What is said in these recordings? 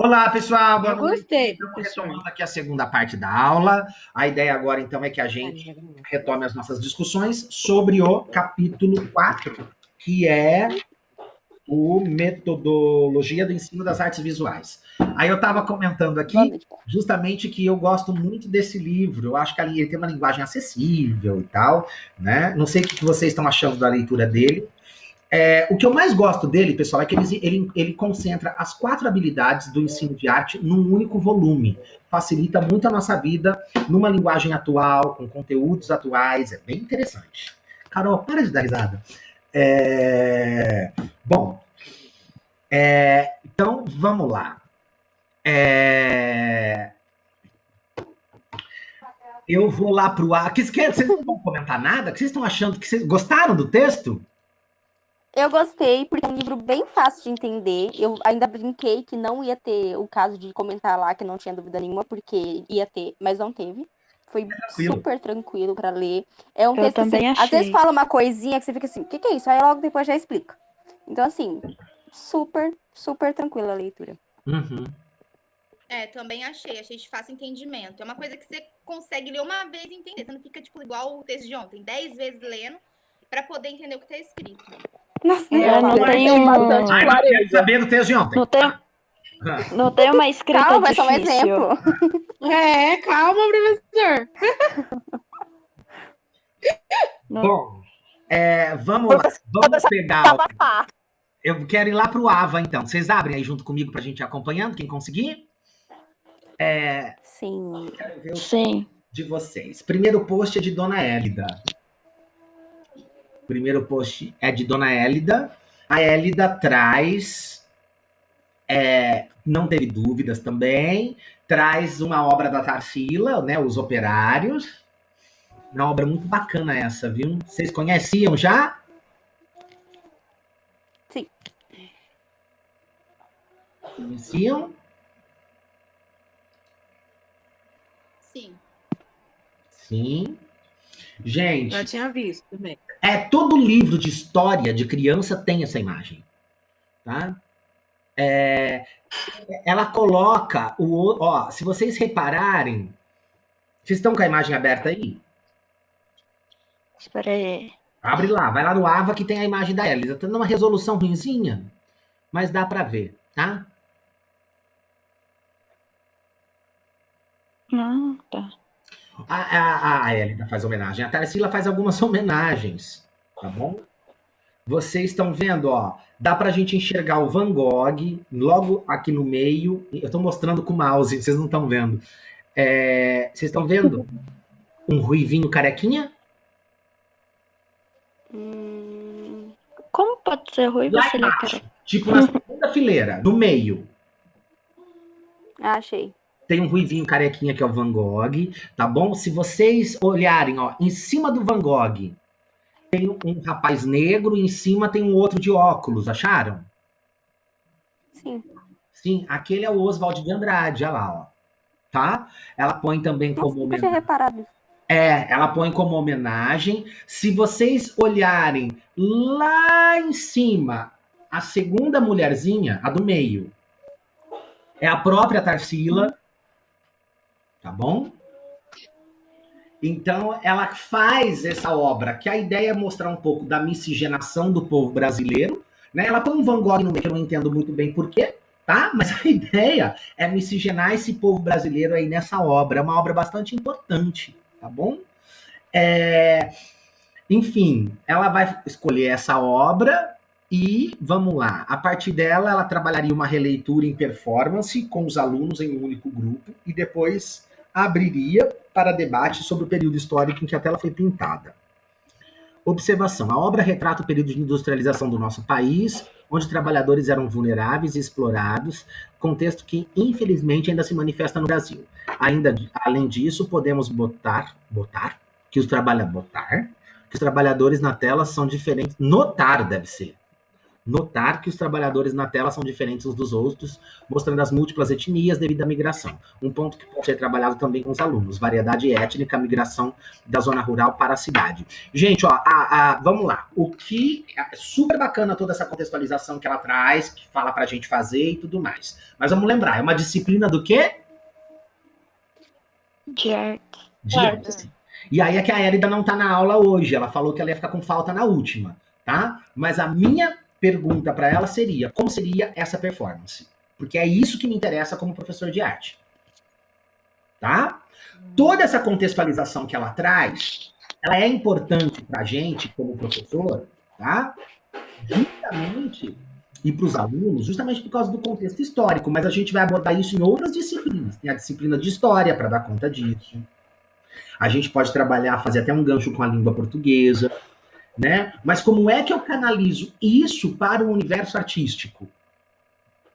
Olá, pessoal, boa Eu noite. gostei, Estamos professor. retomando aqui a segunda parte da aula. A ideia agora, então, é que a gente retome as nossas discussões sobre o capítulo 4, que é o Metodologia do Ensino das Artes Visuais. Aí eu estava comentando Boa aqui, noite, Paulo. justamente, que eu gosto muito desse livro. Eu acho que ali ele tem uma linguagem acessível e tal, né? Não sei o que vocês estão achando da leitura dele. O que eu mais gosto dele, pessoal, é que ele concentra as 4 habilidades do ensino de arte num único volume. Facilita muito a nossa vida numa linguagem atual, com conteúdos atuais. É bem interessante. Carol, para de dar risada. Bom, então vamos lá. Eu vou lá para o ar. Vocês não vão comentar nada? Que vocês estão achando que vocês gostaram do texto? Eu gostei, porque é um livro bem fácil de entender. Eu ainda brinquei que não ia ter o caso de comentar lá, que não tinha dúvida nenhuma, porque ia ter, mas não teve. Foi Tranquilo. super tranquilo para ler. É um Eu texto que também você, às vezes achei. fala uma coisinha que você fica assim, o que é isso? Aí logo depois já explica. Então, assim, super, super tranquila a leitura. Uhum. Também achei de fácil entendimento. É uma coisa que você consegue ler uma vez e entender. Você não fica, tipo, igual o texto de ontem, 10 vezes lendo para poder entender o que tá escrito. Nossa, não tem bastante Ai, não quero saber do texto de ontem. não tem uma escrita calma, é só um difícil. exemplo. Calma, professor. Bom, vamos pegar. Eu quero ir lá para o Ava, então. Vocês abrem aí junto comigo para a gente ir acompanhando, quem conseguir? Sim. Quero ver o Sim. de vocês. Primeiro post é de Dona Hélida. Primeiro post é de Dona Hélida. A Hélida traz, não teve dúvidas também, traz uma obra da Tarsila, né, Os Operários. Uma obra muito bacana essa, viu? Vocês conheciam já? Sim. Conheciam? Sim. Sim. Gente, Já tinha visto também. todo livro de história de criança tem essa imagem, tá? Ela coloca se vocês repararem, vocês estão com a imagem aberta aí? Espera aí. Abre lá, vai lá no Ava que tem a imagem da Elisa. Tá numa resolução ruinzinha, mas dá para ver, tá? Não, tá. A Elida faz homenagem. A Tarsila faz algumas homenagens, tá bom? Vocês estão vendo, ó. Dá pra gente enxergar o Van Gogh logo aqui no meio. Eu tô mostrando com o mouse, vocês não estão vendo. Vocês estão vendo um ruivinho carequinha? Como pode ser ruivo Lá se ele é embaixo, careca? tipo na segunda fileira, no meio. Achei. Tem um ruivinho carequinha que é o Van Gogh, tá bom? Se vocês olharem, ó, em cima do Van Gogh tem um rapaz negro e em cima tem um outro de óculos, acharam? Sim. Sim, aquele é o Oswald de Andrade, olha lá, ó. Tá? Ela põe também Nossa, como nunca tinha reparado isso. ela põe como homenagem. Se vocês olharem lá em cima, a segunda mulherzinha, a do meio, é a própria Tarsila, tá bom? Então, ela faz essa obra, que a ideia é mostrar um pouco da miscigenação do povo brasileiro, né? Ela põe um Van Gogh no meio, que eu não entendo muito bem por quê, tá? Mas a ideia é miscigenar esse povo brasileiro aí nessa obra. É uma obra bastante importante, tá bom? Enfim, ela vai escolher essa obra e, vamos lá, a partir dela, ela trabalharia uma releitura em performance com os alunos em um único grupo e depois abriria para debate sobre o período histórico em que a tela foi pintada. Observação: a obra retrata o período de industrialização do nosso país, onde trabalhadores eram vulneráveis e explorados, contexto que, infelizmente, ainda se manifesta no Brasil. Além disso, podemos botar que os trabalhadores na tela são diferentes. Notar, deve ser. Notar que os trabalhadores na tela são diferentes uns dos outros, mostrando as múltiplas etnias devido à migração. Um ponto que pode ser trabalhado também com os alunos. Variedade étnica, migração da zona rural para a cidade. Gente, ó, vamos lá. O que é super bacana toda essa contextualização que ela traz, que fala pra gente fazer e tudo mais. Mas vamos lembrar, é uma disciplina do quê? De arte. De arte. E aí é que a Érida não tá na aula hoje. Ela falou que ela ia ficar com falta na última, tá? Mas a minha pergunta para ela seria, como seria essa performance? Porque é isso que me interessa como professor de arte. Tá? Toda essa contextualização que ela traz, ela é importante pra gente como professor, tá? Justamente, e para os alunos, justamente por causa do contexto histórico, mas a gente vai abordar isso em outras disciplinas. Tem a disciplina de história para dar conta disso. A gente pode trabalhar, fazer até um gancho com a língua portuguesa, né? Mas como é que eu canalizo isso para o universo artístico?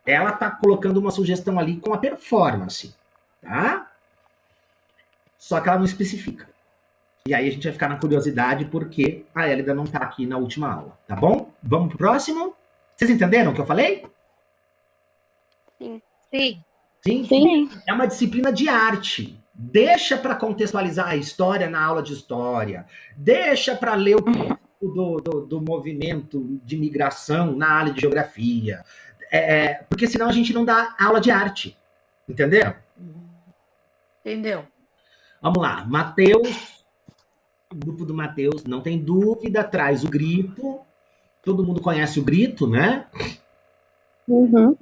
Ela está colocando uma sugestão ali com a performance, tá? Só que ela não especifica. E aí a gente vai ficar na curiosidade porque a Élida não está aqui na última aula, tá bom? Vamos pro próximo? Vocês entenderam o que eu falei? Sim. Sim. Sim? Sim. É uma disciplina de arte. Deixa para contextualizar a história na aula de história. Deixa para ler o do movimento de migração na aula de geografia. Porque senão a gente não dá aula de arte. Entendeu? Entendeu? Vamos lá. Matheus. O grupo do Matheus, não tem dúvida, traz o grito. Todo mundo conhece o grito, né? Uhum.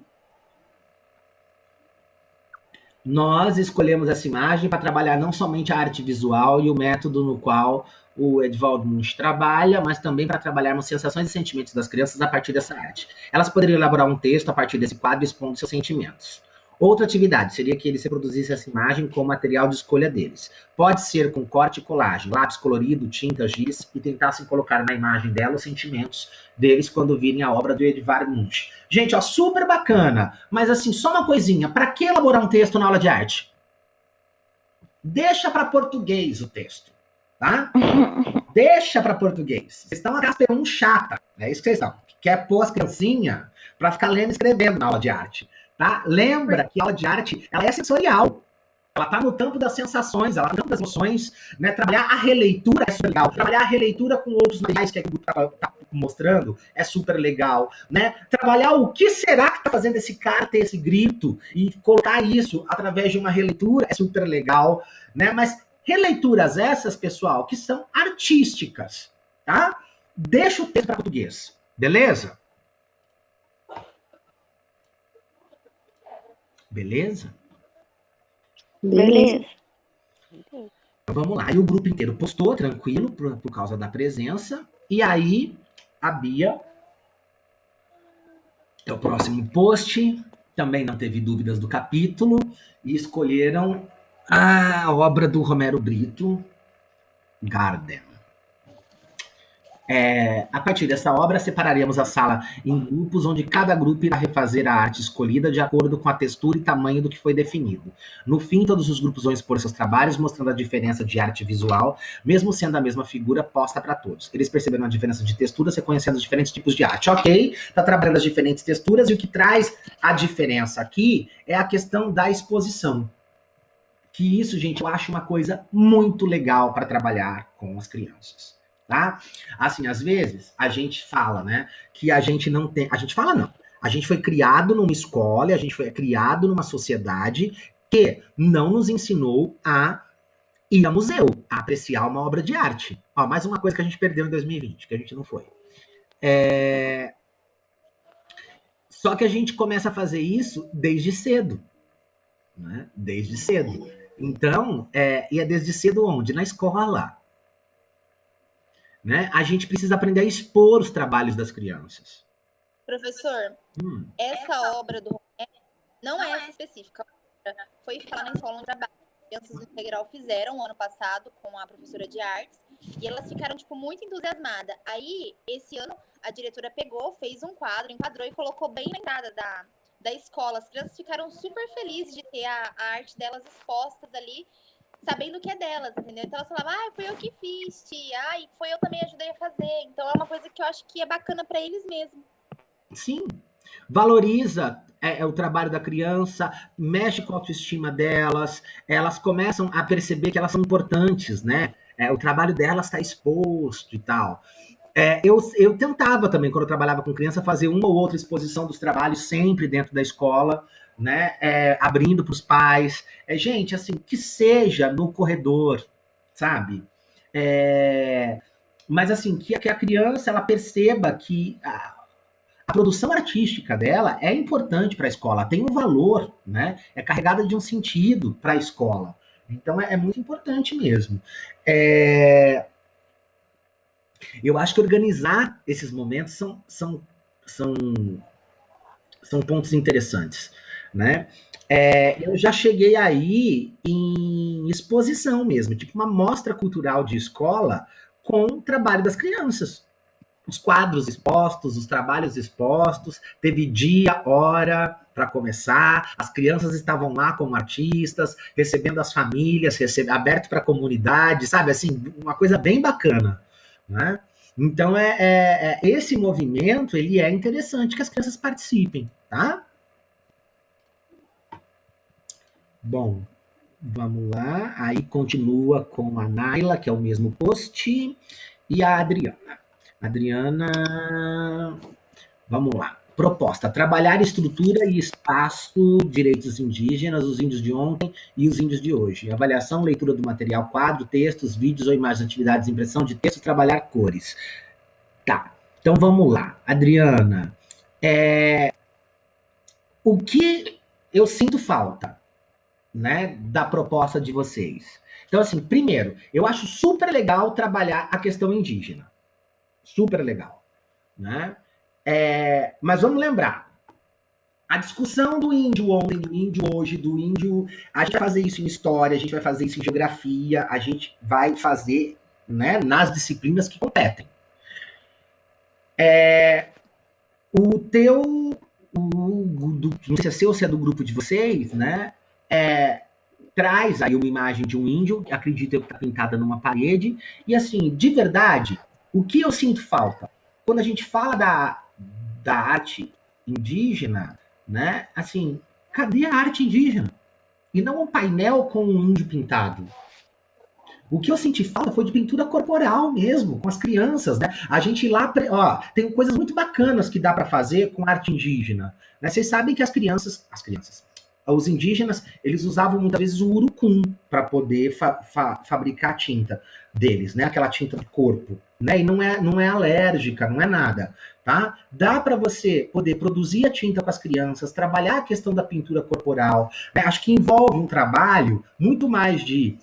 Nós escolhemos essa imagem para trabalhar não somente a arte visual e o método no qual o Edvald Munch trabalha, mas também para trabalharmos sensações e sentimentos das crianças a partir dessa arte. Elas poderiam elaborar um texto a partir desse quadro expondo seus sentimentos. Outra atividade seria que eles reproduzissem essa imagem com o material de escolha deles. Pode ser com corte e colagem, lápis colorido, tinta, giz, e tentassem colocar na imagem dela os sentimentos deles quando virem a obra do Edvard Munch. Gente, ó, super bacana, mas assim, só uma coisinha, para que elaborar um texto na aula de arte? Deixa para português o texto, tá? Deixa para português. Vocês estão uma chata, é isso que vocês estão. Quer pôr as criancinhas para ficar lendo e escrevendo na aula de arte. Tá? Lembra que a aula de arte ela é sensorial. Ela está no campo das sensações, ela está no campo das emoções. Né? Trabalhar a releitura é super legal. Trabalhar a releitura com outros materiais que a Google está mostrando é super legal. Né? Trabalhar o que será que está fazendo esse cara ter esse grito e colocar isso através de uma releitura é super legal. Né? Mas releituras essas, pessoal, que são artísticas. Tá? Deixa o texto para português. Beleza? Beleza? Beleza. Então, vamos lá. E o grupo inteiro postou, tranquilo, por causa da presença. E aí, a Bia é o próximo post. Também não teve dúvidas do capítulo. E escolheram a obra do Romero Brito, Garden. A partir dessa obra, separaríamos a sala em grupos, onde cada grupo irá refazer a arte escolhida de acordo com a textura e tamanho do que foi definido. No fim, todos os grupos vão expor seus trabalhos, mostrando a diferença de arte visual, mesmo sendo a mesma figura posta para todos. Eles perceberam a diferença de texturas, reconhecendo os diferentes tipos de arte. Ok, está trabalhando as diferentes texturas, e o que traz a diferença aqui é a questão da exposição. Que isso, gente, eu acho uma coisa muito legal para trabalhar com as crianças. Tá? Assim, às vezes, a gente fala, né, que a gente não tem... A gente fala não. A gente foi criado numa escola, a gente foi criado numa sociedade que não nos ensinou a ir a museu, a apreciar uma obra de arte. Ó, mais uma coisa que a gente perdeu em 2020, que a gente não foi. Só que a gente começa a fazer isso desde cedo. Né? Desde cedo. Então, e é desde cedo onde? Na escola. Né? A gente precisa aprender a expor os trabalhos das crianças. Professor, essa obra do Romero não é essa específica. Foi feita na escola onde trabalho. Crianças do Integral fizeram ano passado com a professora de artes e elas ficaram tipo muito entusiasmadas. Aí, esse ano, a diretora pegou, fez um quadro, enquadrou e colocou bem na entrada da escola. As crianças ficaram super felizes de ter a arte delas expostas ali, sabendo que é delas, entendeu? Então elas falavam, foi eu que fiz, tia, foi eu também ajudei a fazer. Então é uma coisa que eu acho que é bacana para eles mesmo. Sim, valoriza o trabalho da criança, mexe com a autoestima delas, elas começam a perceber que elas são importantes, né? O trabalho delas está exposto e tal. Eu tentava também, quando eu trabalhava com criança, fazer uma ou outra exposição dos trabalhos sempre dentro da escola, né? Abrindo para os pais. Gente, assim, que seja no corredor, sabe? Mas assim, que a criança ela perceba que a produção artística dela é importante para a escola, tem um valor, né? É carregada de um sentido para a escola. Então é muito importante mesmo. Eu acho que organizar esses momentos são, são pontos interessantes, né? Eu já cheguei aí em exposição mesmo, tipo uma mostra cultural de escola com o trabalho das crianças. Os quadros expostos, os trabalhos expostos, teve dia, hora para começar, as crianças estavam lá como artistas, recebendo as famílias, aberto para a comunidade, sabe? Assim, uma coisa bem bacana, né? Então, esse movimento, ele é interessante que as crianças participem, tá? Bom, vamos lá. Aí continua com a Naila, que é o mesmo post, e a Adriana. Adriana, vamos lá. Proposta: trabalhar estrutura e espaço, direitos indígenas, os índios de ontem e os índios de hoje. Avaliação, leitura do material, quadro, textos, vídeos ou imagens, atividades, impressão de texto, trabalhar cores. Tá, então vamos lá. Adriana, o que eu sinto falta, né, da proposta de vocês? Então, assim, primeiro, eu acho super legal trabalhar a questão indígena. Super legal, né? Mas vamos lembrar, a discussão do índio ontem, do índio hoje, do índio... A gente vai fazer isso em história, a gente vai fazer isso em geografia, a gente vai fazer, né, nas disciplinas que competem. O teu... não sei se é seu ou se é do grupo de vocês, né? Traz aí uma imagem de um índio, que acredito eu que está pintada numa parede, e assim, de verdade, o que eu sinto falta? Quando a gente fala da arte indígena, né? Assim, cadê a arte indígena? E não um painel com um índio pintado. O que eu senti falta foi de pintura corporal mesmo, com as crianças, né? A gente lá, tem coisas muito bacanas que dá para fazer com arte indígena, né? Vocês sabem que as crianças, os indígenas, eles usavam muitas vezes o urucum para poder fabricar a tinta deles, né? Aquela tinta do corpo, né? E não é alérgica, não é nada, tá? Dá para você poder produzir a tinta com as crianças, trabalhar a questão da pintura corporal, né? Acho que envolve um trabalho muito mais de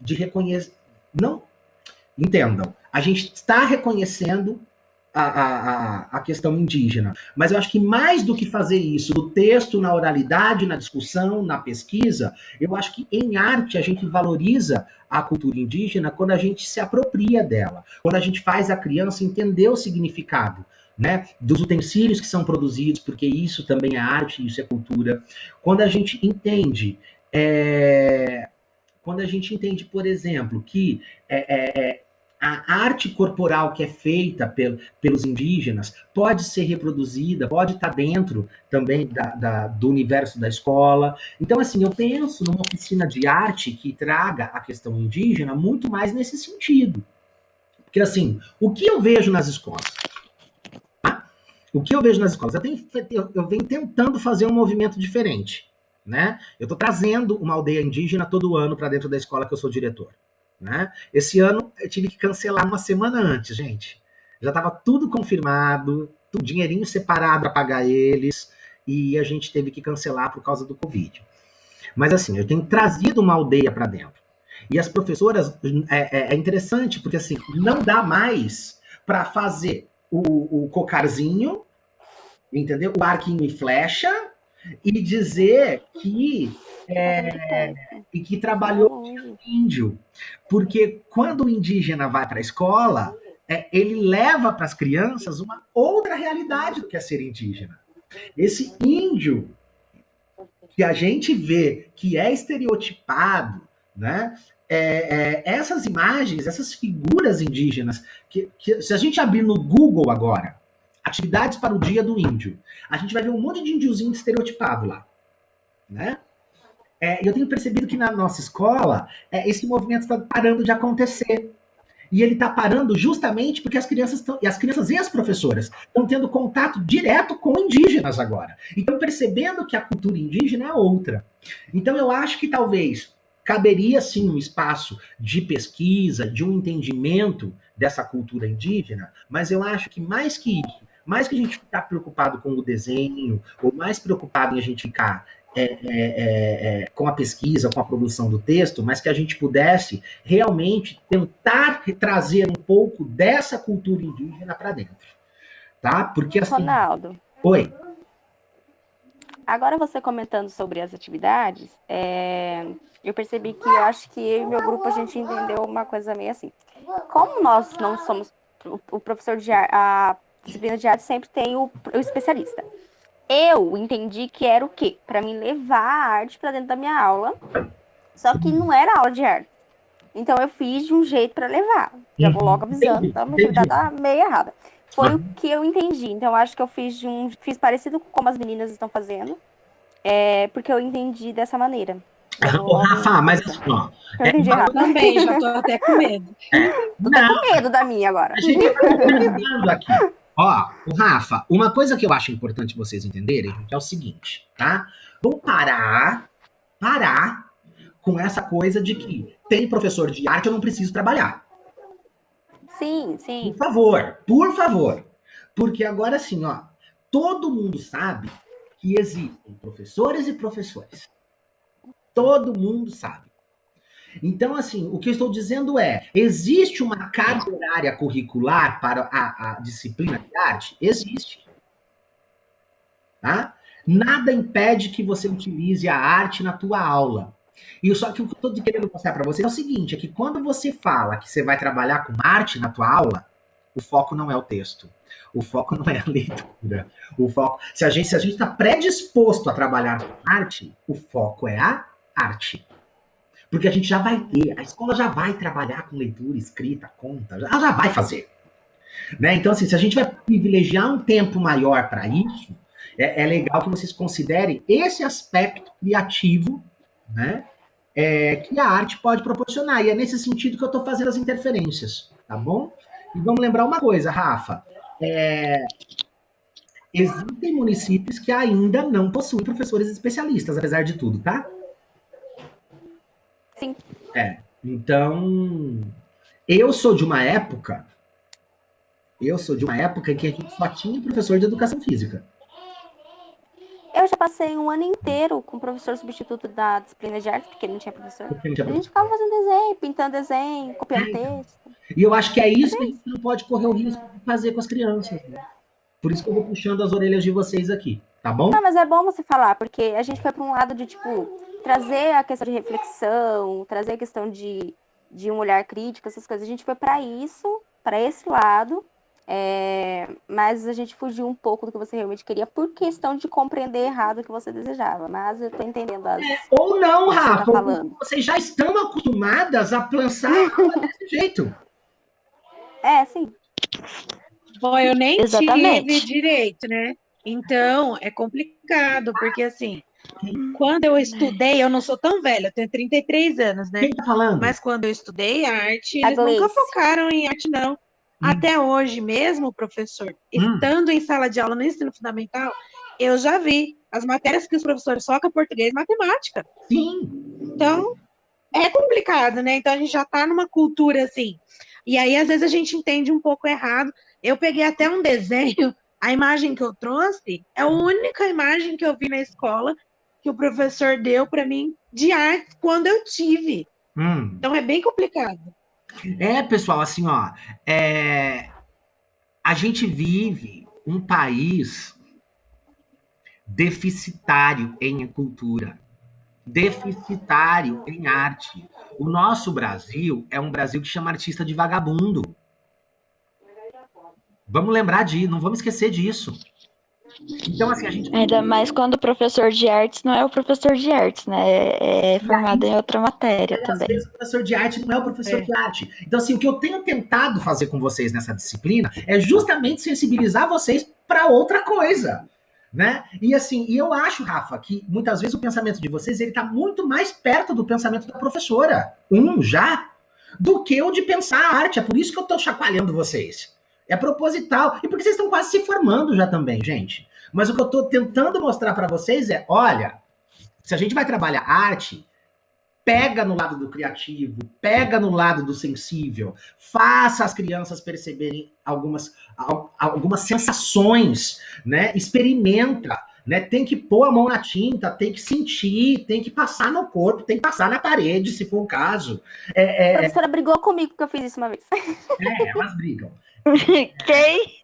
reconhecer. Não, entendam, a gente está reconhecendo a questão indígena, mas eu acho que mais do que fazer isso no texto, na oralidade, na discussão, na pesquisa, eu acho que em arte a gente valoriza a cultura indígena quando a gente se apropria dela, quando a gente faz a criança entender o significado, né, dos utensílios que são produzidos, porque isso também é arte, isso é cultura. Quando a gente entende, por exemplo, que a arte corporal que é feita pelos indígenas pode ser reproduzida, pode estar dentro também do universo da escola. Então, assim, eu penso numa oficina de arte que traga a questão indígena muito mais nesse sentido. Porque, assim, o que eu vejo nas escolas? O que eu vejo nas escolas? Eu venho tentando fazer um movimento diferente, né? Eu estou trazendo uma aldeia indígena todo ano para dentro da escola que eu sou diretor. Né? Esse ano eu tive que cancelar uma semana antes, gente. Já estava tudo confirmado, dinheirinho separado para pagar eles, e a gente teve que cancelar por causa do Covid. Mas assim, eu tenho trazido uma aldeia para dentro. E as professoras, é interessante, porque assim, não dá mais para fazer o cocarzinho, entendeu? O arquinho e flecha, e dizer que e que trabalhou com índio. Porque quando o indígena vai para a escola, ele leva para as crianças uma outra realidade do que é ser indígena. Esse índio que a gente vê que é estereotipado, né? Essas imagens, essas figuras indígenas, que se a gente abrir no Google agora, atividades para o Dia do Índio. A gente vai ver um monte de índiozinho estereotipado lá, né? Eu tenho percebido que na nossa escola, esse movimento está parando de acontecer. E ele está parando justamente porque as crianças e as professoras estão tendo contato direto com indígenas agora. Então, percebendo que a cultura indígena é outra. Então, eu acho que talvez caberia, sim, um espaço de pesquisa, de um entendimento dessa cultura indígena, mas eu acho que mais que isso, mais que a gente ficar preocupado com o desenho, ou mais preocupado em a gente ficar com a pesquisa, com a produção do texto, mas que a gente pudesse realmente tentar trazer um pouco dessa cultura indígena para dentro, tá? Porque assim... Ronaldo. Oi. Agora você comentando sobre as atividades, eu percebi que eu acho que eu e meu grupo a gente entendeu uma coisa meio assim. Como nós não somos o professor de arte, a disciplina de arte sempre tem o especialista. Eu entendi que era o quê? Para mim levar a arte para dentro da minha aula. Só que não era aula de arte. Então eu fiz de um jeito para levar. Já vou logo avisando, então a minha atividade tá meio errada. Foi o que eu entendi. Então eu acho que eu fiz parecido com como as meninas estão fazendo. Porque eu entendi dessa maneira. Rafa, mas assim, ó. Eu entendi errado. Também, já tô até com medo. Tô com medo da minha agora. A gente tá organizando aqui. Ó, o Rafa, uma coisa que eu acho importante vocês entenderem, gente, é o seguinte, tá? Vamos parar com essa coisa de que tem professor de arte, eu não preciso trabalhar. Sim, sim. Por favor. Porque agora sim, ó, todo mundo sabe que existem professores e professores. Todo mundo sabe. Então, assim, o que eu estou dizendo existe uma carga horária curricular para a disciplina de arte? Existe. Tá? Nada impede que você utilize a arte na tua aula. E só que o que eu estou querendo mostrar para vocês é o seguinte, é que quando você fala que você vai trabalhar com arte na tua aula, o foco não é o texto. O foco não é a leitura. O foco, se a gente está predisposto a trabalhar com arte, o foco é a arte. Porque a gente já vai ter, a escola já vai trabalhar com leitura, escrita, conta, ela já vai fazer. Né? Então, assim, se a gente vai privilegiar um tempo maior para isso, é legal que vocês considerem esse aspecto criativo, né, que a arte pode proporcionar. E é nesse sentido que eu estou fazendo as interferências, tá bom? E vamos lembrar uma coisa, Rafa. Existem municípios que ainda não possuem professores especialistas, apesar de tudo, tá? Sim. Então, eu sou de uma época em que a gente só tinha professor de educação física. Eu já passei um ano inteiro com o professor substituto da disciplina de arte, porque ele não tinha professor. A gente ficava fazendo desenho, pintando desenho, copiando texto. E eu acho que é isso que a gente não pode correr o risco de fazer com as crianças. Né? Por isso que eu vou puxando as orelhas de vocês aqui, tá bom? Não, mas é bom você falar, porque a gente foi para um lado de, tipo, trazer a questão de reflexão, trazer a questão de um olhar crítico, essas coisas. A gente foi para isso, para esse lado, mas a gente fugiu um pouco do que você realmente queria por questão de compreender errado o que você desejava. Mas eu tô entendendo ou não, Rafa, tá falando. Vocês já estão acostumadas a pensar desse jeito. Sim. Bom, eu nem Exatamente. tive direito, né? Então, é complicado, porque assim, quando eu estudei, eu não sou tão velha, eu tenho 33 anos, né? Quem tá falando? Mas quando eu estudei arte, A eles nunca Gleice. focaram em arte, não. Até hoje mesmo, professor, estando em sala de aula no ensino fundamental, eu já vi as matérias que os professores focam português e matemática. Sim. Então, é complicado, né? Então, a gente já tá numa cultura assim. E aí, às vezes, a gente entende um pouco errado. Eu peguei até um desenho, a imagem que eu trouxe é a única imagem que eu vi na escola que o professor deu para mim de arte quando eu tive. Então, é bem complicado. Pessoal, assim, ó, a gente vive um país deficitário em cultura, deficitário em arte. O nosso Brasil é um Brasil que chama artista de vagabundo. Vamos lembrar disso, não vamos esquecer disso. Então, assim, a gente... Ainda mais quando o professor de artes não é o professor de artes, né? É formado em outra matéria também. Às vezes o professor de arte não é o professor de arte. Então, assim, o que eu tenho tentado fazer com vocês nessa disciplina é justamente sensibilizar vocês para outra coisa, né? E assim, e eu acho, Rafa, que muitas vezes o pensamento de vocês ele tá muito mais perto do pensamento da professora, já, do que o de pensar a arte. É por isso que eu tô chacoalhando vocês. É proposital. E porque vocês estão quase se formando já também, gente. Mas o que eu tô tentando mostrar para vocês é, olha, se a gente vai trabalhar arte, pega no lado do criativo, pega no lado do sensível, faça as crianças perceberem algumas sensações, né? Experimenta, né? Tem que pôr a mão na tinta, tem que sentir, tem que passar no corpo, tem que passar na parede, se for o caso. A professora brigou comigo que eu fiz isso uma vez. Elas brigam. Quem?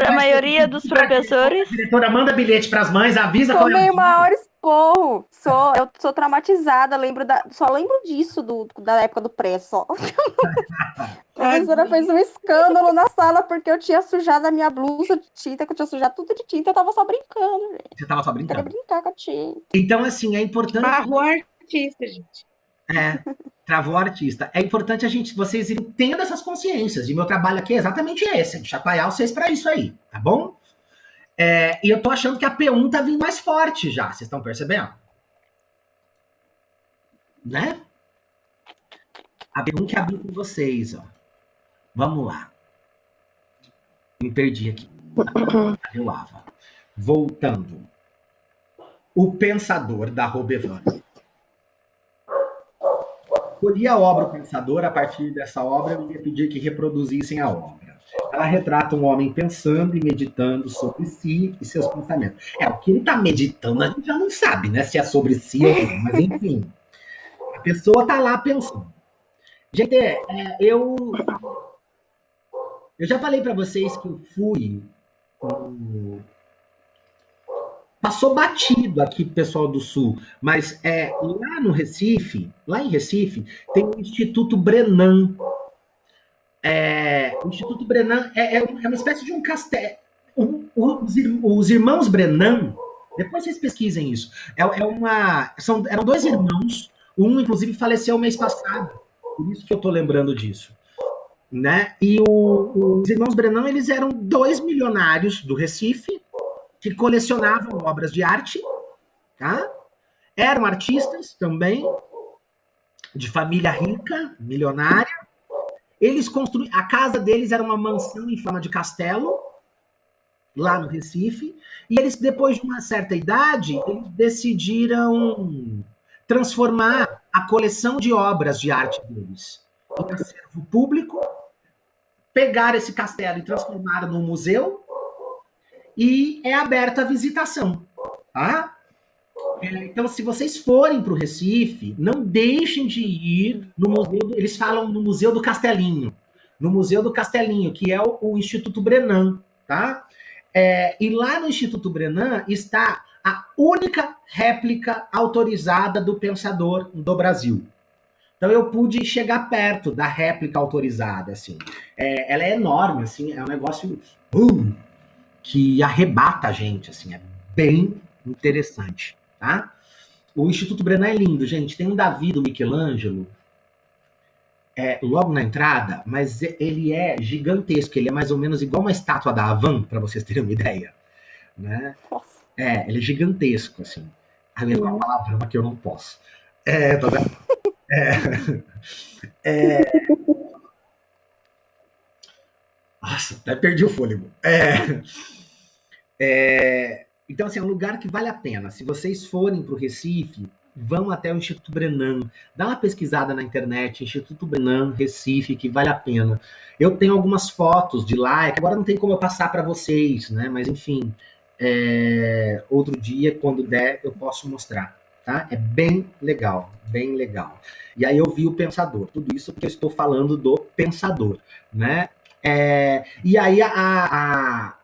A maioria dos professores. A diretora manda bilhete para as mães, avisa qual é Tomei o o maior esporro. Eu sou traumatizada, só lembro disso da época do pré, só. A professora fez um escândalo na sala porque eu tinha sujado a minha blusa de tinta, que eu tinha sujado tudo de tinta, eu tava só brincando, gente. Você tava só Eu brincando? queria brincar com a tinta. Então, assim, é importante... Barrou artista, gente. Travou o artista. É importante vocês irem tendo essas consciências. E meu trabalho aqui é exatamente esse, de chacoalhar vocês para isso aí, tá bom? E eu tô achando que a P1 tá vindo mais forte já, vocês estão percebendo? Né? A P1 que abriu com vocês, ó. Vamos lá. Me perdi aqui. Cadê o Ava? Voltando. O Pensador, da Robevan. Escolhi a obra O Pensador. A partir dessa obra, eu ia pedir que reproduzissem a obra. Ela retrata um homem pensando e meditando sobre si e seus pensamentos. O que ele está meditando, a gente já não sabe, né? Se é sobre si ou não, mas enfim. A pessoa está lá pensando. Gente, eu já falei para vocês que eu fui... Passou batido aqui, pessoal do Sul, mas lá em Recife, tem o Instituto Brenan. O Instituto Brenan é uma espécie de um castelo. Os irmãos Brenan, depois vocês pesquisem isso. Eram dois irmãos, um inclusive faleceu mês passado, por isso que eu estou lembrando disso. Né? E os irmãos Brenan, eles eram 2 milionários do Recife, que colecionavam obras de arte, tá? Eram artistas também, de família rica, milionária. Eles construíram... A casa deles era uma mansão em forma de castelo, lá no Recife. E eles, depois de uma certa idade, eles decidiram transformar a coleção de obras de arte deles em acervo público, pegar esse castelo e transformar num museu, e é aberta a visitação, tá? Então, se vocês forem para o Recife, não deixem de ir no museu, eles falam no Museu do Castelinho, que é o Instituto Brenan, tá? E lá no Instituto Brenan está a única réplica autorizada do Pensador do Brasil. Então, eu pude chegar perto da réplica autorizada, assim. Ela é enorme, assim, é um negócio... que arrebata a gente, assim, é bem interessante, tá? O Instituto Brenan é lindo, gente. Tem um Davi do Michelangelo, logo na entrada, mas ele é gigantesco. Ele é mais ou menos igual uma estátua da Havan, para vocês terem uma ideia, né? Nossa. Ele é gigantesco, assim. Eu ia falar uma palavra que eu não posso. Tô vendo? Nossa, até perdi o fôlego. Então, assim, é um lugar que vale a pena. Se vocês forem para o Recife, vão até o Instituto Brenan. Dá uma pesquisada na internet, Instituto Brenan, Recife, que vale a pena. Eu tenho algumas fotos de lá, que agora não tem como eu passar para vocês, né? Mas, enfim, outro dia, quando der, eu posso mostrar. Tá? É bem legal, bem legal. E aí eu vi o Pensador. Tudo isso porque eu estou falando do Pensador, né? E aí a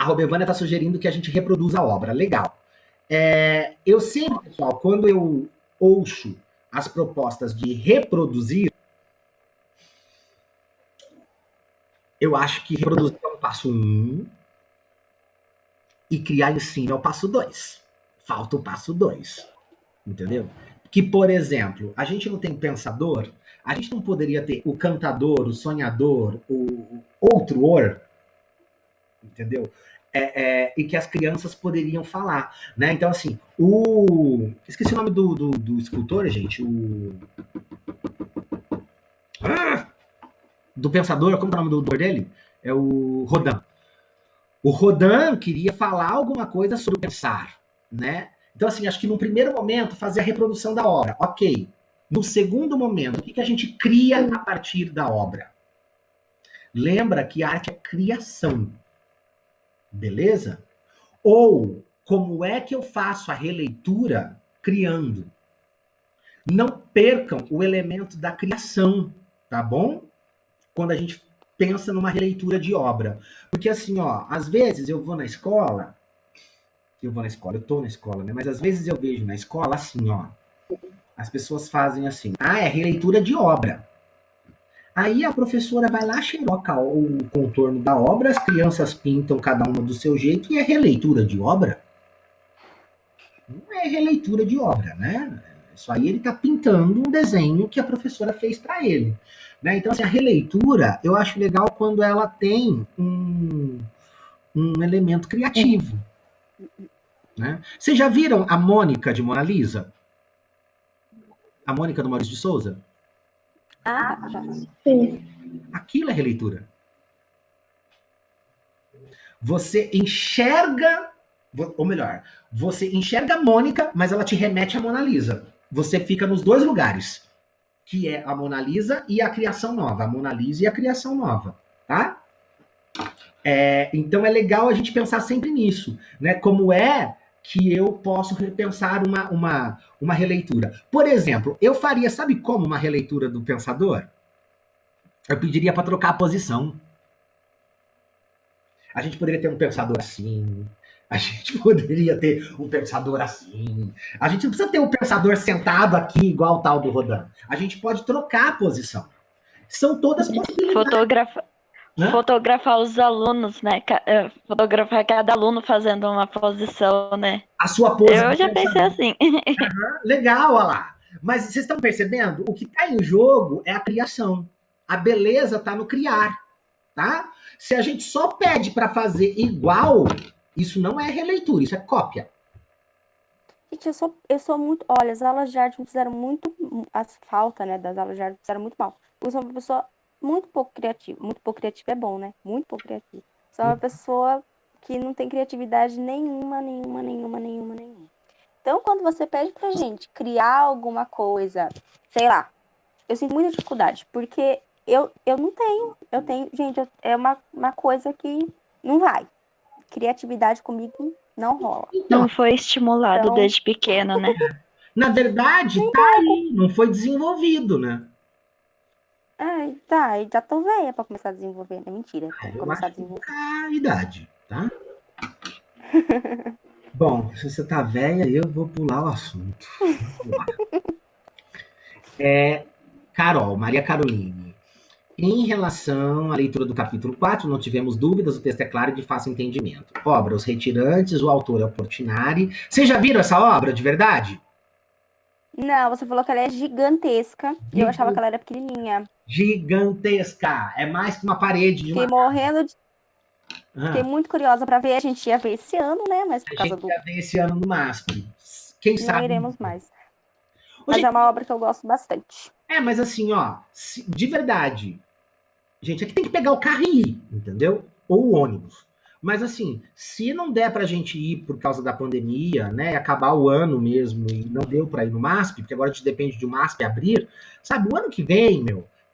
Robevânia está sugerindo que a gente reproduza a obra. Legal. Eu sempre, pessoal, quando eu ouço as propostas de reproduzir, eu acho que reproduzir é o passo 1 e criar ensino é o passo 2. Falta o passo 2. Entendeu? Que, por exemplo, a gente não tem pensador, a gente não poderia ter o cantador, o sonhador, o outro-or, entendeu? E que as crianças poderiam falar, né? Então, assim, esqueci o nome do escultor, gente, do pensador, como é o nome do autor dele? É o Rodin. O Rodin queria falar alguma coisa sobre pensar, né? Então, assim, acho que no primeiro momento fazer a reprodução da obra, ok. No segundo momento, o que a gente cria a partir da obra? Lembra que a arte é criação, beleza? Ou como é que eu faço a releitura criando? Não percam o elemento da criação, tá bom? Quando a gente pensa numa releitura de obra. Porque assim, ó, às vezes eu tô na escola, né? Mas às vezes eu vejo na escola assim, ó, as pessoas fazem assim, é releitura de obra. Aí a professora vai lá, xeroca o contorno da obra, as crianças pintam cada uma do seu jeito e é releitura de obra. Não é releitura de obra, né? Isso aí ele está pintando um desenho que a professora fez para ele. Né? Então, assim, a releitura, eu acho legal quando ela tem um elemento criativo. Né? Vocês já viram a Mônica de Mona Lisa? A Mônica do Maurício de Souza? Já. Sim. Aquilo é releitura. Você enxerga, ou melhor, você enxerga a Mônica, mas ela te remete à Mona Lisa. Você fica nos dois lugares, que é a Mona Lisa e a criação nova. A Mona Lisa e a criação nova, tá? Então é legal a gente pensar sempre nisso, né? Como é que eu posso repensar uma releitura? Por exemplo, eu faria, sabe como uma releitura do Pensador? Eu pediria para trocar a posição. A gente poderia ter um pensador assim, a gente poderia ter um pensador assim. A gente não precisa ter um pensador sentado aqui, igual o tal do Rodin. A gente pode trocar a posição. São todas possibilidades. Fotografar os alunos, né? Fotografar cada aluno fazendo uma posição, né? A sua posição. Eu já pensei assim. Legal, olha lá. Mas vocês estão percebendo? O que está em jogo é a criação. A beleza está no criar, tá? Se a gente só pede para fazer igual, isso não é releitura, isso é cópia. Gente, eu sou muito... Olha, as aulas de arte me fizeram muito... As faltas, né, das aulas de arte me fizeram muito mal. Eu sou uma pessoa muito pouco criativa. Muito pouco criativa é bom, né? Muito pouco criativa. Sou uma pessoa que não tem criatividade nenhuma. Então, quando você pede pra gente criar alguma coisa, sei lá, eu sinto muita dificuldade, porque eu não tenho. Gente, é uma coisa que não vai. Criatividade comigo não rola. Não foi estimulado desde pequeno, né? Na verdade, tá aí, não foi desenvolvido, né? Tá, já tô velha pra começar a desenvolver, né? Mentira. Começar a desenvolver a idade, tá? Bom, se você tá velha, eu vou pular o assunto. Vamos lá. Carol, Maria Caroline. Em relação à leitura do capítulo 4, não tivemos dúvidas, o texto é claro e de fácil entendimento. Obra Os Retirantes, o autor é o Portinari. Vocês já viram essa obra, de verdade? Não, você falou que ela é gigantesca e eu achava que ela era pequenininha. Gigantesca! É mais que uma parede de uma... Fiquei muito curiosa para ver. A gente ia ver esse ano, né? Mas por causa do... ia ver esse ano no MASP. Quem sabe... Não iremos mais. Mas é uma obra que eu gosto bastante. Mas assim, ó, de verdade, gente, aqui tem que pegar o carro e ir, entendeu? Ou o ônibus. Mas assim, se não der pra gente ir por causa da pandemia, né, acabar o ano mesmo e não deu pra ir no MASP, porque agora a gente depende de o MASP abrir, sabe, o ano que vem,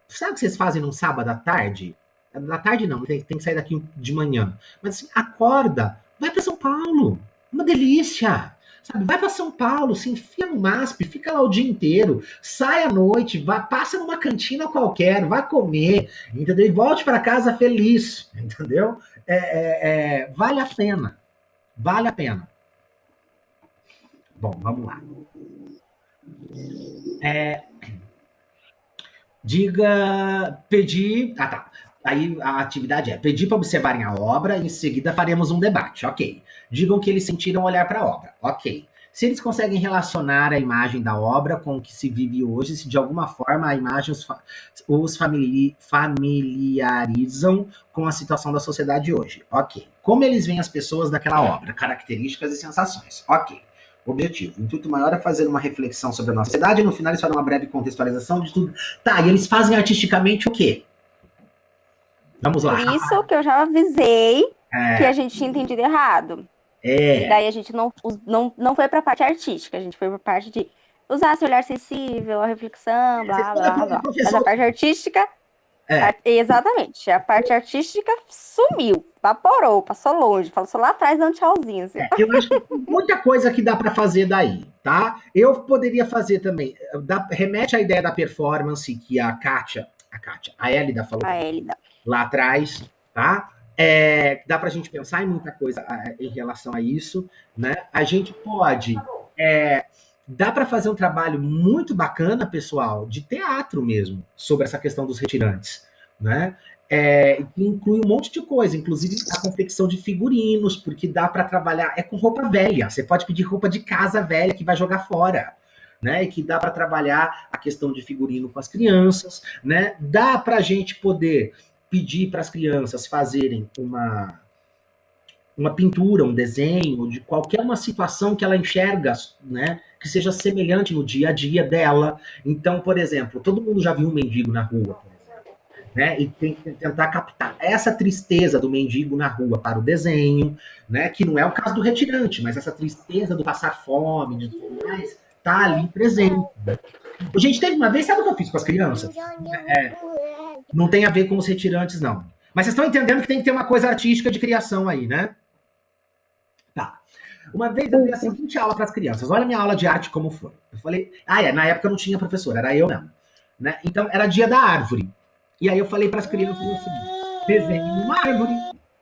sabe o que vocês fazem num sábado à tarde? Da tarde não, tem que sair daqui de manhã. Mas assim, acorda, vai pra São Paulo, uma delícia. Sabe, vai para São Paulo, se enfia no MASP, fica lá o dia inteiro, sai à noite, passa numa cantina qualquer, vai comer, entendeu? E volte para casa feliz, entendeu? Vale a pena. Vale a pena. Bom, vamos lá. Pedir... tá. Aí a atividade é pedir para observarem a obra, em seguida faremos um debate, ok. Digam que eles sentiram olhar para a obra, ok. se eles conseguem relacionar a imagem da obra com o que se vive hoje, se de alguma forma a imagem os familiarizam com a situação da sociedade hoje. Ok. Como eles veem as pessoas daquela obra, características e sensações. Ok. Objetivo. O intuito maior é fazer uma reflexão sobre a nossa sociedade e no final eles fazem uma breve contextualização de tudo. Tá, e eles fazem artisticamente o quê? Vamos lá. Por isso que eu já avisei que a gente tinha entendido errado. E daí a gente não foi pra parte artística, a gente foi pra parte de usar esse olhar sensível, a reflexão, blá, blá, blá. Mas a parte artística... exatamente. A parte artística sumiu, evaporou, passou longe, passou lá atrás dando tchauzinho. Assim. Eu acho que tem muita coisa que dá para fazer daí, tá? Eu poderia fazer também. Remete à ideia da performance que a Elida falou lá atrás, tá? Dá pra gente pensar em muita coisa em relação a isso, né? A gente pode... dá para fazer um trabalho muito bacana, pessoal, de teatro mesmo, sobre essa questão dos retirantes, né? Que inclui um monte de coisa, inclusive a confecção de figurinos, porque dá para trabalhar, com roupa velha, você pode pedir roupa de casa velha que vai jogar fora, né? E que dá para trabalhar a questão de figurino com as crianças, né? Dá para a gente poder pedir para as crianças fazerem uma pintura, um desenho, de qualquer uma situação que ela enxerga, né, que seja semelhante no dia a dia dela. Então, por exemplo, todo mundo já viu um mendigo na rua, por exemplo, né, e tem que tentar captar essa tristeza do mendigo na rua para o desenho, né, que não é o caso do retirante, mas essa tristeza do passar fome, de tudo mais, tá ali presente. Gente, teve uma vez, sabe o que eu fiz com as crianças? Não tem a ver com os retirantes, não. Mas vocês estão entendendo que tem que ter uma coisa artística de criação aí, né? Tá. Uma vez eu dei a seguinte aula para as crianças. Olha a minha aula de arte como foi. Eu falei... na época não tinha professor, era eu mesmo. Né? Então, era dia da árvore. E aí eu falei para as crianças o seguinte: desenhem uma árvore.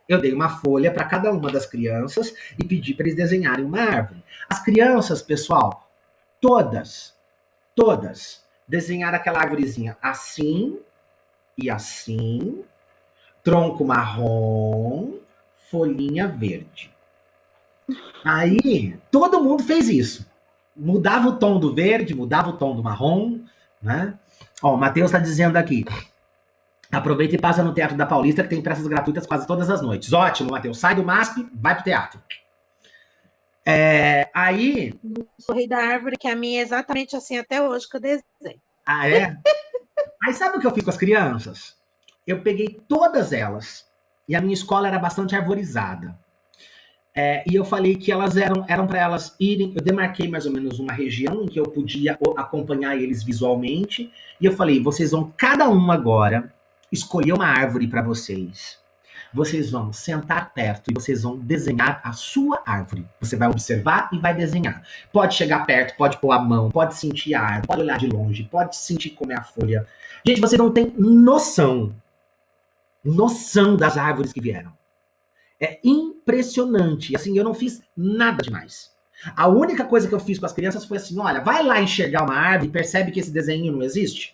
Eu dei uma folha para cada uma das crianças e pedi para eles desenharem uma árvore. As crianças, pessoal, todas, desenharam aquela árvorezinha assim e assim, tronco marrom, folhinha verde. Aí, todo mundo fez isso. Mudava o tom do verde, mudava o tom do marrom, né? Ó, o Matheus tá dizendo aqui: aproveita e passa no Teatro da Paulista, que tem peças gratuitas quase todas as noites. Ótimo, Matheus. Sai do MASP, vai pro teatro. Aí... Sorri da árvore, que a minha é exatamente assim até hoje que eu desenho. Ah, é? Aí sabe o que eu fiz com as crianças? Eu peguei todas elas, e a minha escola era bastante arborizada. E eu falei que elas eram para elas irem... Eu demarquei mais ou menos uma região em que eu podia acompanhar eles visualmente, e eu falei: vocês vão, cada um agora, escolher uma árvore para vocês. Vocês vão sentar perto e vocês vão desenhar a sua árvore. Você vai observar e vai desenhar. Pode chegar perto, pode pôr a mão, pode sentir a árvore, pode olhar de longe, pode sentir como é a folha. Gente, vocês não têm noção das árvores que vieram. É impressionante. Assim, eu não fiz nada demais. A única coisa que eu fiz com as crianças foi assim: olha, vai lá enxergar uma árvore e percebe que esse desenho não existe.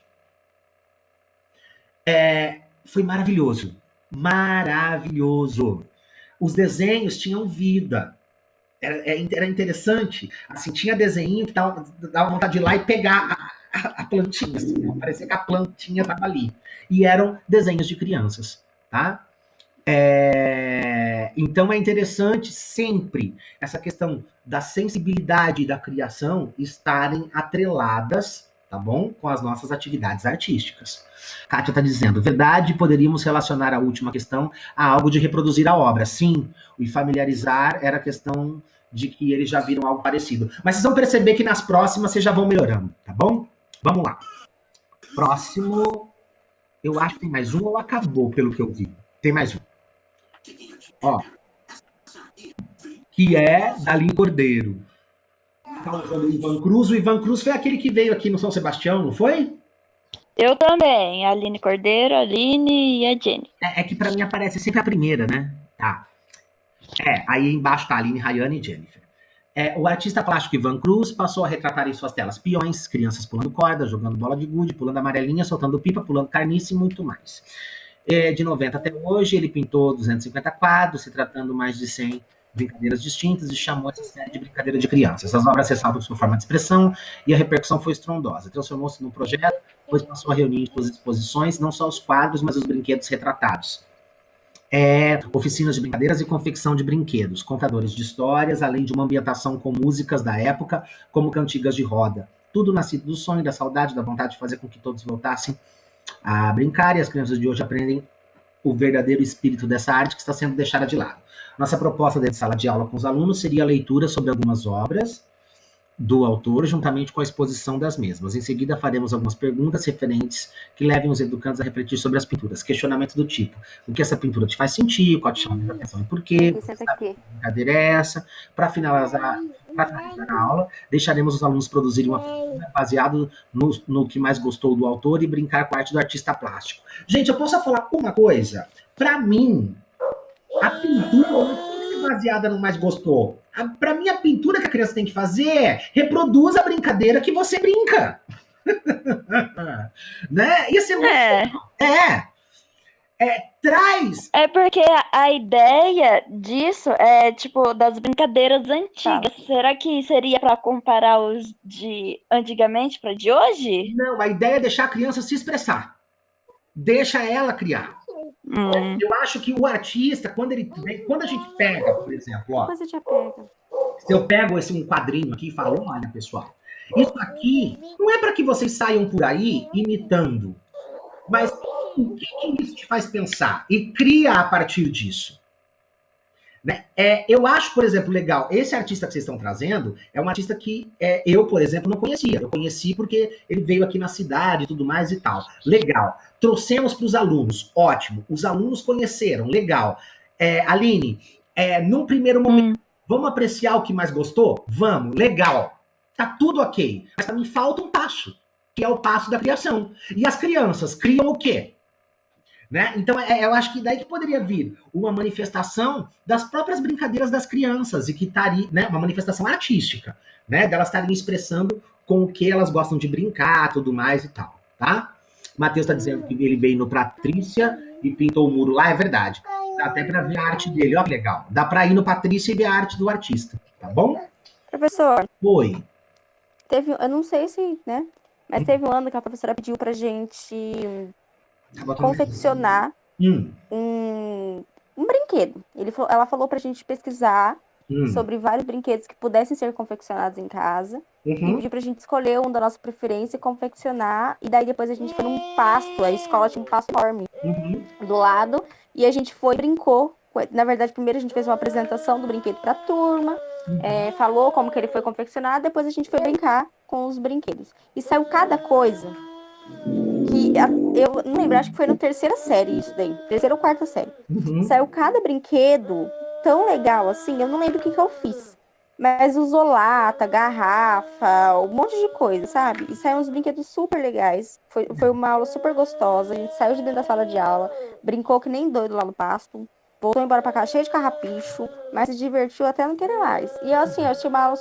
Foi maravilhoso. Maravilhoso. Os desenhos tinham vida. Era interessante. Assim, tinha desenho que dava vontade de ir lá e pegar a plantinha. Assim, parecia que a plantinha estava ali. E eram desenhos de crianças, tá? Então é interessante sempre essa questão da sensibilidade e da criação estarem atreladas, tá bom? Com as nossas atividades artísticas. Kátia está dizendo: verdade, poderíamos relacionar a última questão a algo de reproduzir a obra. Sim, o familiarizar era a questão de que eles já viram algo parecido. Mas vocês vão perceber que nas próximas vocês já vão melhorando, tá bom? Vamos lá. Próximo, eu acho que tem mais um ou acabou, pelo que eu vi. Tem mais um. Ó, que é da Aline Cordeiro. Tá usando o Ivan Cruz. O Ivan Cruz foi aquele que veio aqui no São Sebastião, não foi? Eu também. A Aline Cordeiro, a Aline e a Jenny. Que pra mim aparece sempre a primeira, né? Tá. Aí embaixo tá a Aline, Rayane e Jennifer. O artista plástico Ivan Cruz passou a retratar em suas telas peões, crianças pulando corda, jogando bola de gude, pulando amarelinha, soltando pipa, pulando carniça e muito mais. De 90 até hoje, ele pintou 250 quadros, se tratando mais de 100 brincadeiras distintas e chamou essa série de brincadeira de crianças. As obras ressaltam sua forma de expressão e a repercussão foi estrondosa. Transformou-se num projeto, pois passou a reunir em suas exposições não só os quadros, mas os brinquedos retratados. Oficinas de brincadeiras e confecção de brinquedos, contadores de histórias, além de uma ambientação com músicas da época, como cantigas de roda. Tudo nascido do sonho, da saudade, da vontade de fazer com que todos voltassem a brincar, e as crianças de hoje aprendem o verdadeiro espírito dessa arte que está sendo deixada de lado. Nossa proposta dentro de sala de aula com os alunos seria a leitura sobre algumas obras do autor, juntamente com a exposição das mesmas. Em seguida, faremos algumas perguntas referentes que levem os educandos a refletir sobre as pinturas. Questionamentos do tipo: o que essa pintura te faz sentir? Qual te chama a atenção e por quê? Isso é aqui. Que brincadeira é essa? Para finalizar a aula, deixaremos os alunos produzirem uma pintura baseado no que mais gostou do autor e brincar com a arte do artista plástico. Gente, eu posso falar uma coisa? Para mim, a pintura não tem que ser baseada no mais gostou. Para mim, a pintura que a criança tem que fazer é reproduz a brincadeira que você brinca. Né? Isso é muito... Traz... É porque a ideia disso é, tipo, das brincadeiras antigas. Será que seria para comparar os de antigamente para de hoje? Não, a ideia é deixar a criança se expressar. Deixa ela criar. Eu acho que o artista, quando a gente pega, por exemplo, ó, Depois eu te pego. se eu pego um quadrinho aqui e falo: olha, pessoal, isso aqui não é para que vocês saiam por aí imitando, mas o que isso te faz pensar? E cria a partir disso. Né? Eu acho, por exemplo, legal, esse artista que vocês estão trazendo é um artista que eu, por exemplo, não conhecia. Eu conheci porque ele veio aqui na cidade e tudo mais e tal. Legal. Trouxemos para os alunos. Ótimo. Os alunos conheceram. Legal. Aline, num primeiro momento, vamos apreciar o que mais gostou? Vamos. Legal. Tá tudo ok. Mas também falta um passo, que é o passo da criação. E as crianças criam o quê? Né? Então, eu acho que daí que poderia vir uma manifestação das próprias brincadeiras das crianças, e que estaria, né, uma manifestação artística, né, delas estarem expressando com o que elas gostam de brincar, tudo mais e tal, tá? Matheus está dizendo que ele veio no Patrícia e pintou o muro lá, é verdade. Dá até para ver a arte dele, ó que legal. Dá para ir no Patrícia e ver a arte do artista, tá bom? Professor. Oi. Eu não sei se, né, mas teve um ano que a professora pediu pra gente confeccionar um brinquedo. Ela falou pra gente pesquisar sobre vários brinquedos que pudessem ser confeccionados em casa. E pediu pra gente escolher um da nossa preferência e confeccionar. E daí depois a gente foi num pasto. A escola tinha um pasto enorme do lado. E a gente foi e brincou. Na verdade, primeiro a gente fez uma apresentação do brinquedo pra turma. Falou como que ele foi confeccionado. Depois a gente foi brincar com os brinquedos. E saiu cada coisa que eu não lembro, acho que foi na terceira série isso daí, terceira ou quarta série. Saiu cada brinquedo tão legal assim, eu não lembro o que eu fiz, mas usou lata, garrafa, um monte de coisa, sabe? E saiu uns brinquedos super legais. Foi uma aula super gostosa, a gente saiu de dentro da sala de aula, brincou que nem doido lá no pasto, voltou embora pra casa cheio de carrapicho, mas se divertiu até não querer mais. E assim, eu achei uma aula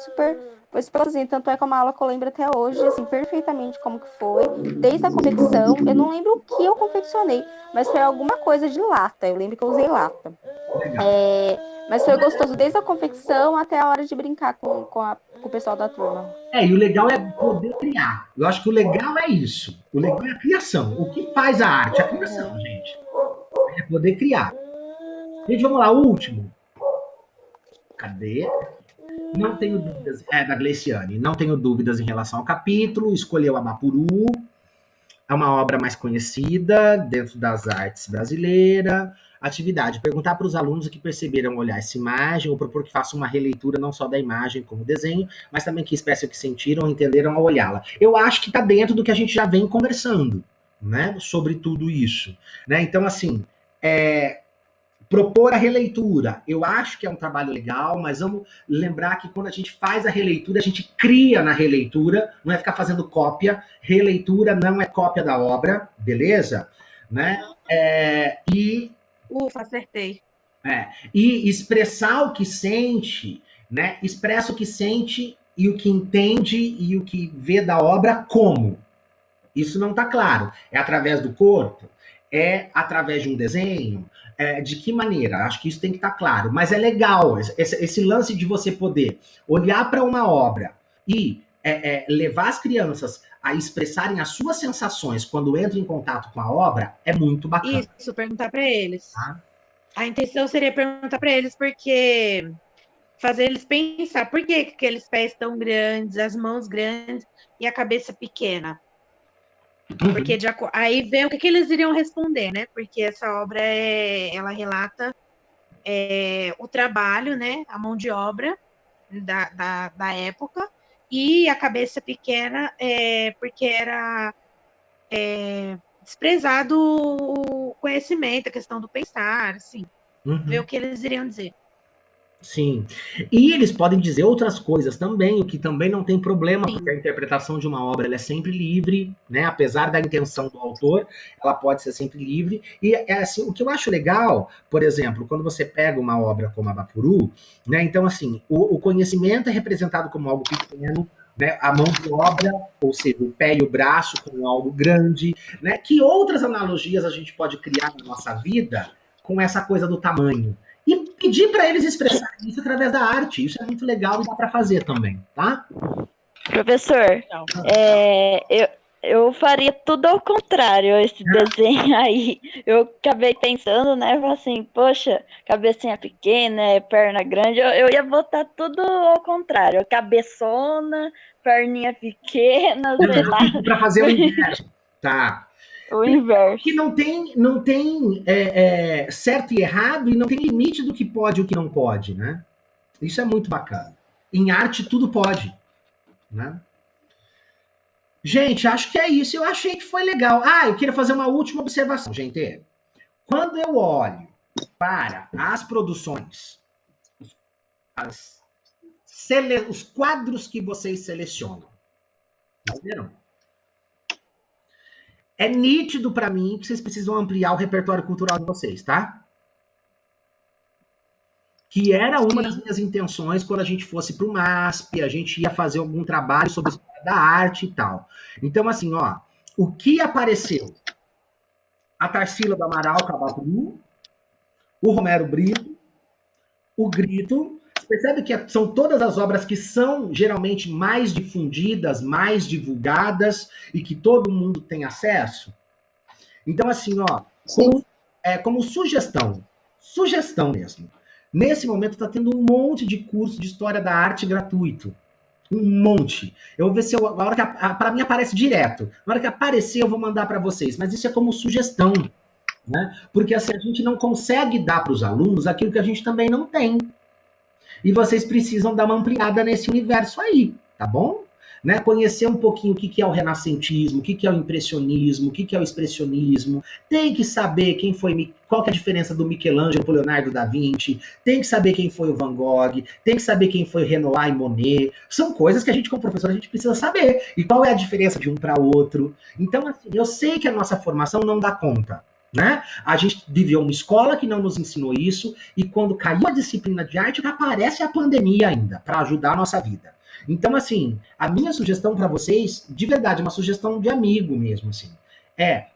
foi super assim, tanto é que é uma aula que eu lembro até hoje, assim, perfeitamente como que foi, desde a confecção. Eu não lembro o que eu confeccionei, mas foi alguma coisa de lata, eu lembro que eu usei lata. Mas foi gostoso desde a confecção até a hora de brincar com o pessoal da turma. E o legal é poder criar. Eu acho que o legal é isso. O legal é a criação. O que faz a arte? A criação, gente. É poder criar. Gente, vamos lá, o último. Cadê? Não tenho dúvidas. Da Gleiciane. Não tenho dúvidas em relação ao capítulo. Escolheu Amapuru. É uma obra mais conhecida dentro das artes brasileiras. Atividade: perguntar para os alunos o que perceberam ao olhar essa imagem, ou propor que façam uma releitura não só da imagem como desenho, mas também que expressem o que sentiram ou entenderam ao olhá-la. Eu acho que está dentro do que a gente já vem conversando, né, sobre tudo isso. Né? Então, assim, propor a releitura, eu acho que é um trabalho legal, mas vamos lembrar que quando a gente faz a releitura, a gente cria na releitura, não é ficar fazendo cópia. Releitura não é cópia da obra, beleza? Né? Ufa, acertei. E expressar o que sente, né? Expressa o que sente e o que entende e o que vê da obra como. Isso não está claro. É através do corpo? É através de um desenho? De que maneira? Acho que isso tem que estar claro. Mas é legal esse lance de você poder olhar para uma obra e levar as crianças a expressarem as suas sensações quando entram em contato com a obra é muito bacana. Isso, perguntar para eles. Tá? A intenção seria perguntar para eles porque fazer eles pensar por que aqueles pés tão grandes, as mãos grandes e a cabeça pequena. Porque aí vê o que eles iriam responder, né? Porque essa obra ela relata o trabalho, né? A mão de obra da época, e a cabeça pequena porque era desprezado o conhecimento, a questão do pensar, assim, ver o que eles iriam dizer. Sim. E eles podem dizer outras coisas também, o que também não tem problema, porque a interpretação de uma obra ela é sempre livre, né? Apesar da intenção do autor, ela pode ser sempre livre. E assim, o que eu acho legal, por exemplo, quando você pega uma obra como a Bapuru, né? Então, assim, o conhecimento é representado como algo pequeno, né? A mão de obra, ou seja, o pé e o braço como algo grande, né? Que outras analogias a gente pode criar na nossa vida com essa coisa do tamanho? E pedir para eles expressarem isso através da arte. Isso é muito legal e dá para fazer também, tá? Professor, eu faria tudo ao contrário esse desenho aí. Eu acabei pensando, né? Assim, poxa, cabecinha pequena, perna grande. Eu ia botar tudo ao contrário. Cabeçona, perninha pequena, sei lá. Para fazer o inverso. Tá. O inverso. Que não tem certo e errado e não tem limite do que pode e o que não pode, né? Isso é muito bacana. Em arte tudo pode, né? Gente, acho que é isso. Eu achei que foi legal. Eu queria fazer uma última observação, gente. Quando eu olho para as produções, os quadros que vocês selecionam, entenderam? É nítido para mim que vocês precisam ampliar o repertório cultural de vocês, tá? Que era uma das minhas intenções quando a gente fosse para o MASP, a gente ia fazer algum trabalho sobre a história da arte e tal. Então, assim, ó, o que apareceu? A Tarsila do Amaral Cabapuru, o Romero Brito, o Grito. Você percebe que são todas as obras que são geralmente mais difundidas, mais divulgadas e que todo mundo tem acesso? Então, assim, ó, como sugestão mesmo. Nesse momento está tendo um monte de curso de história da arte gratuito. Um monte. Eu vou ver se a hora que para mim aparece direto. Na hora que aparecer, eu vou mandar para vocês. Mas isso é como sugestão, né? Porque assim, a gente não consegue dar para os alunos aquilo que a gente também não tem. E vocês precisam dar uma ampliada nesse universo aí, tá bom? Né, conhecer um pouquinho o que é o renascentismo, o que é o impressionismo, o que é o expressionismo, tem que saber qual que é a diferença do Michelangelo para o Leonardo da Vinci, tem que saber quem foi o Van Gogh, tem que saber quem foi Renoir e Monet, são coisas que a gente como professor a gente precisa saber, e qual é a diferença de um para outro. Então, assim, eu sei que a nossa formação não dá conta, né? A gente viveu uma escola que não nos ensinou isso, e quando caiu a disciplina de arte, aparece a pandemia ainda, para ajudar a nossa vida. Então, assim, a minha sugestão para vocês, de verdade, uma sugestão de amigo mesmo, assim,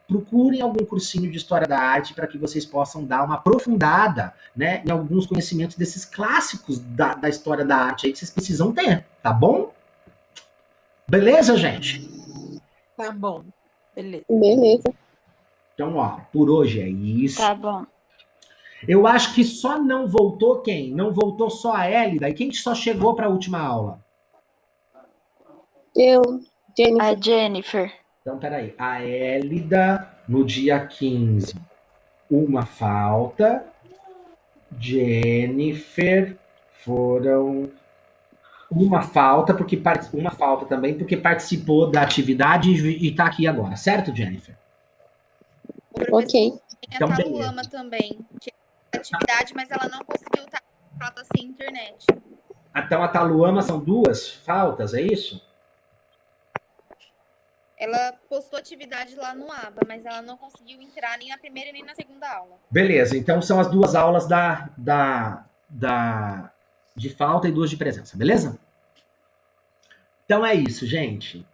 procurem algum cursinho de história da arte para que vocês possam dar uma aprofundada, né, em alguns conhecimentos desses clássicos da história da arte aí que vocês precisam ter, tá bom? Beleza, gente? Tá bom. Beleza. Então, ó, por hoje é isso. Tá bom. Eu acho que só não voltou quem? Não voltou só a Hélida. E quem só chegou para a última aula? Jennifer. A Jennifer. Então, peraí. A Hélida, no dia 15, uma falta. Jennifer, foram uma falta também, porque participou da atividade e está aqui agora. Certo, Jennifer? Ok. Tem a Taluama também. Tinha atividade, mas ela não conseguiu estar. Ela está sem internet. Então, a Taluama são 2 faltas, é isso? Ela postou atividade lá no ABA, mas ela não conseguiu entrar nem na primeira nem na segunda aula. Beleza, então são as 2 aulas de falta e 2 de presença, beleza? Então é isso, gente.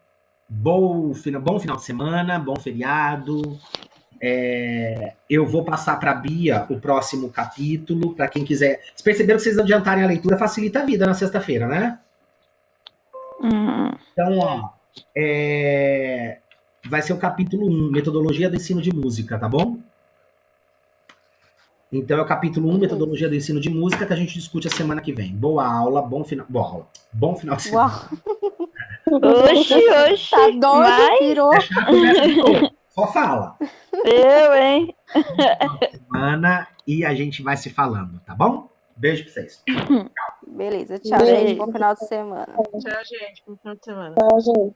Bom final de semana, bom feriado. Eu vou passar para a Bia o próximo capítulo, para quem quiser. Vocês perceberam que vocês adiantarem a leitura facilita a vida na sexta-feira, né? Então, ó, vai ser o capítulo 1, Metodologia do Ensino de Música, tá bom? Então é o capítulo 1, Metodologia do Ensino de Música, que a gente discute a semana que vem. Boa aula, bom final de semana. Oxi, Tá doido, virou. Só fala. Eu, hein? Semana e a gente vai se falando, tá bom? Beijo pra vocês. Beleza, tchau, gente. Bom final de semana. Tchau, gente. Bom final de semana. Tchau, gente.